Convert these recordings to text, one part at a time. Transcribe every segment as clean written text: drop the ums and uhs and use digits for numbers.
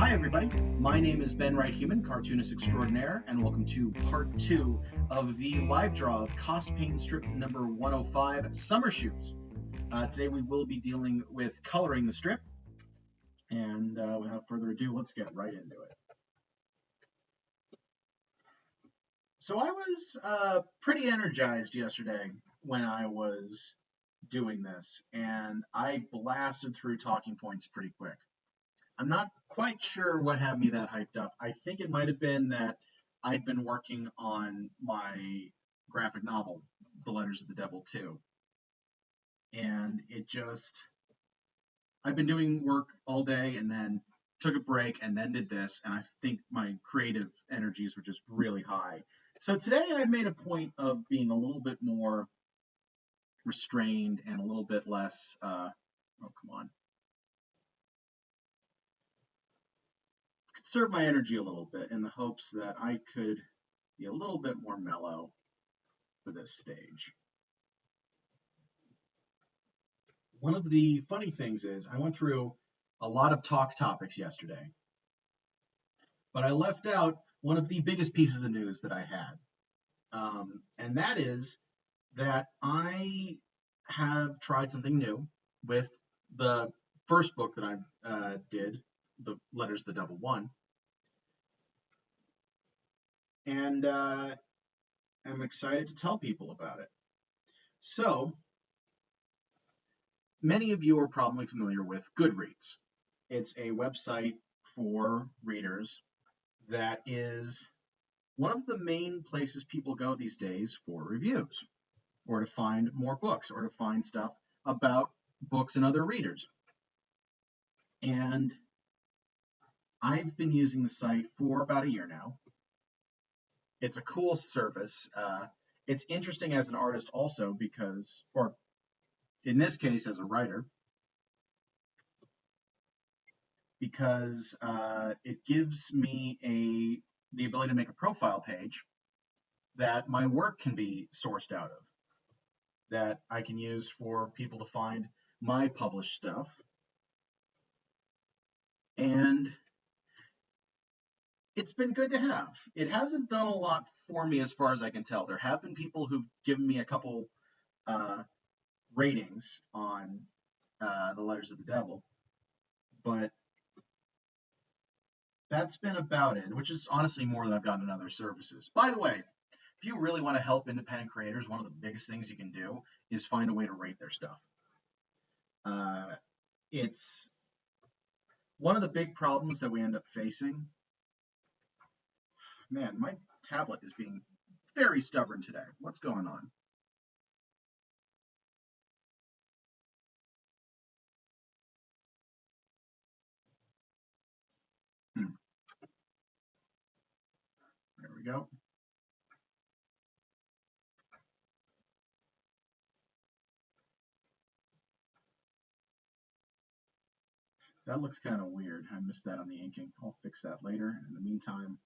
Hi everybody, my name is Ben Wright Human, cartoonist extraordinaire, and welcome to part 2 of the live draw of CosPain strip number 105, Summer Shoots. Today we will be dealing with coloring the strip, and without further ado, let's get right into it. So I was pretty energized yesterday when I was doing this, and I blasted through talking points pretty quick. I'm not quite sure what had me that hyped up. I think it might have been that I'd been working on my graphic novel, The Letters of the Devil 2. And I've been doing work all day and then took a break and then did this. And I think my creative energies were just really high. So today I made a point of being a little bit more restrained and a little bit less, conserve my energy a little bit in the hopes that I could be a little bit more mellow for this stage. One of the funny things is I went through a lot of talk topics yesterday, but I left out one of the biggest pieces of news that I had, and that is that I have tried something new with the first book that I did, The Letters of the Devil 1, and I'm excited to tell people about it. So, many of you are probably familiar with GOODREADS. It's a website for readers that is one of the main places people go these days for reviews, or to find more books, or to find stuff about books and other readers. And I've been using the site for about a year now. It's a cool service. It's interesting as an artist also because, or in this case as a writer, because it gives me the ability to make a profile page that my work can be sourced out of, that I can use for people to find my published stuff. And it's been good to have. It hasn't done a lot for me as far as I can tell. There have been people who've given me a couple ratings on The Letters of the Devil, but that's been about it, which is honestly more than I've gotten in other services. By the way, if you really want to help independent creators, one of the biggest things you can do is find a way to rate their stuff. It's one of the big problems that we end up facing. Man, my tablet is being very stubborn today. What's going on? There we go. That looks kind of weird. I missed that on the inking. I'll fix that later. In the meantime,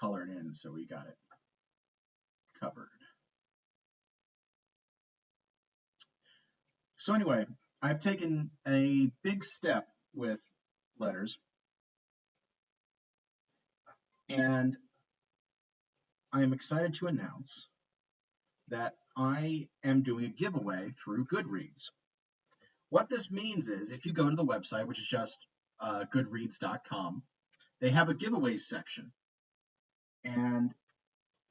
color it in so we got it covered. So anyway, I've taken a big step with letters, and I am excited to announce that I am doing a giveaway through GOODREADS. What this means is if you go to the website, which is just goodreads.com, they have a giveaways section, and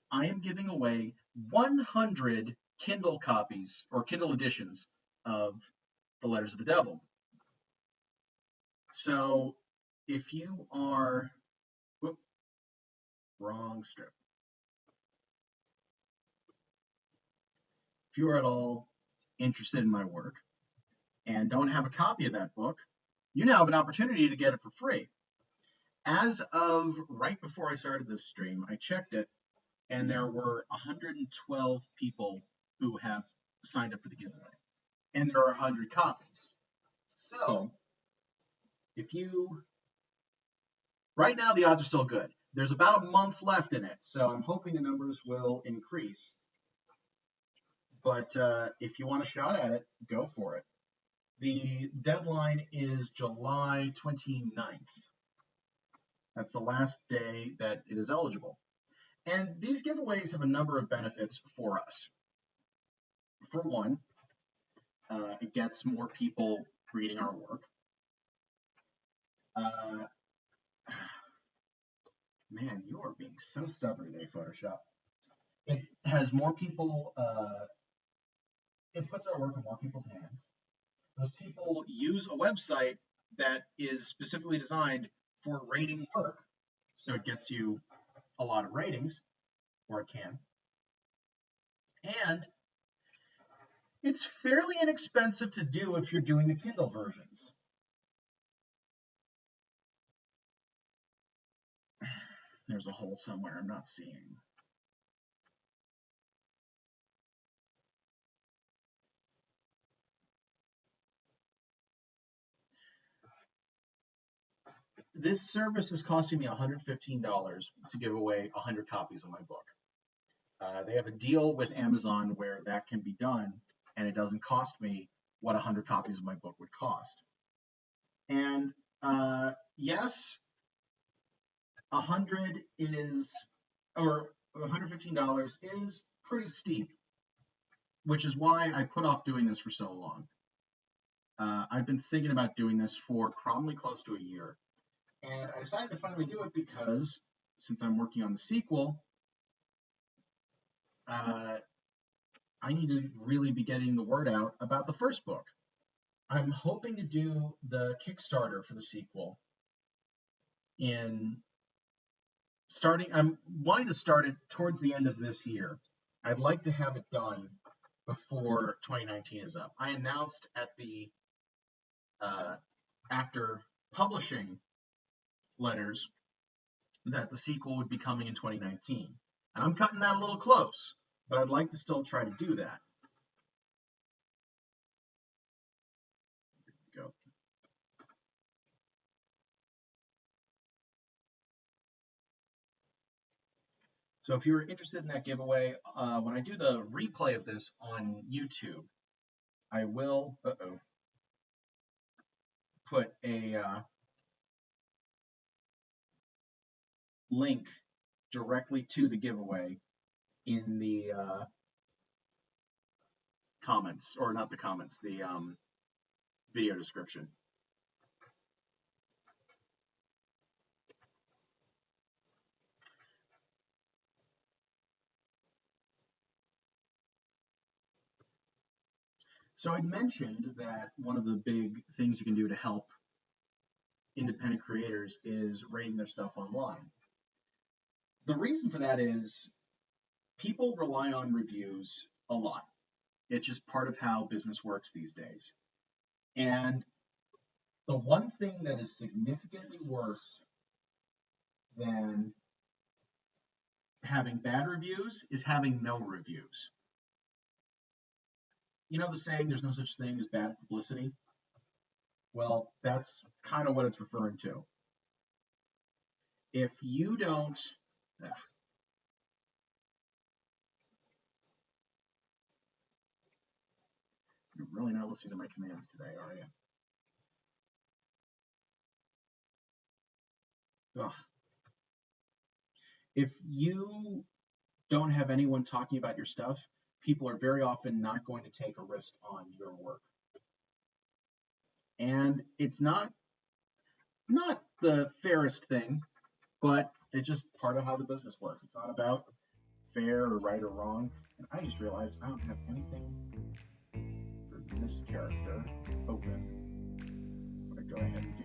I am giving away 100 Kindle copies or Kindle editions of The Letters of the Devil. So if you are, wrong strip. If you are at all interested in my work and don't have a copy of that book, you now have an opportunity to get it for free. As of right before I started this stream, I checked it, and there were 112 people who have signed up for the giveaway, and there are 100 copies. So, right now the odds are still good. There's about a month left in it, so I'm hoping the numbers will increase. But if you want a shot at it, go for it. The deadline is July 29th. That's the last day that it is eligible. And these giveaways have a number of benefits for us. For one, it gets more people reading our work. Man, you are being so stubborn today, Photoshop. It has more people, it puts our work in more people's hands. Those people use a website that is specifically designed for rating work. So it gets you a lot of ratings, or it can. And it's fairly inexpensive to do if you're doing the Kindle versions. There's a hole somewhere I'm not seeing. This service is costing me $115 to give away 100 copies of my book. They have a deal with Amazon where that can be done, and it doesn't cost me what 100 copies of my book would cost. And yes, $115 is pretty steep, which is why I put off doing this for so long. I've been thinking about doing this for probably close to a year. And I decided to finally do it because, since I'm working on the sequel, I need to really be getting the word out about the first book. I'm hoping to do the Kickstarter for the sequel I'm wanting to start it towards the end of this year. I'd like to have it done before 2019 is up. I announced at the, after publishing letters, that the sequel would be coming in 2019. And I'm cutting that a little close, but I'd like to still try to do that. There we go. So if you're interested in that giveaway, when I do the replay of this on YouTube, I will put a link directly to the giveaway in the comments, or not the comments, the video description. So I mentioned that one of the big things you can do to help independent creators is rating their stuff online. The reason for that is people rely on reviews a lot. It's just part of how business works these days. And the one thing that is significantly worse than having bad reviews is having no reviews. You know the saying, there's no such thing as bad publicity? Well, that's kind of what it's referring to. If you don't, you're really not listening to my commands today, are you? Ugh. If you don't have anyone talking about your stuff, people are very often not going to take a risk on your work. And it's not the fairest thing, but it's just part of how the business works. It's not about fair or right or wrong. And I just realized I don't have anything for this character open. I'm going to go ahead and do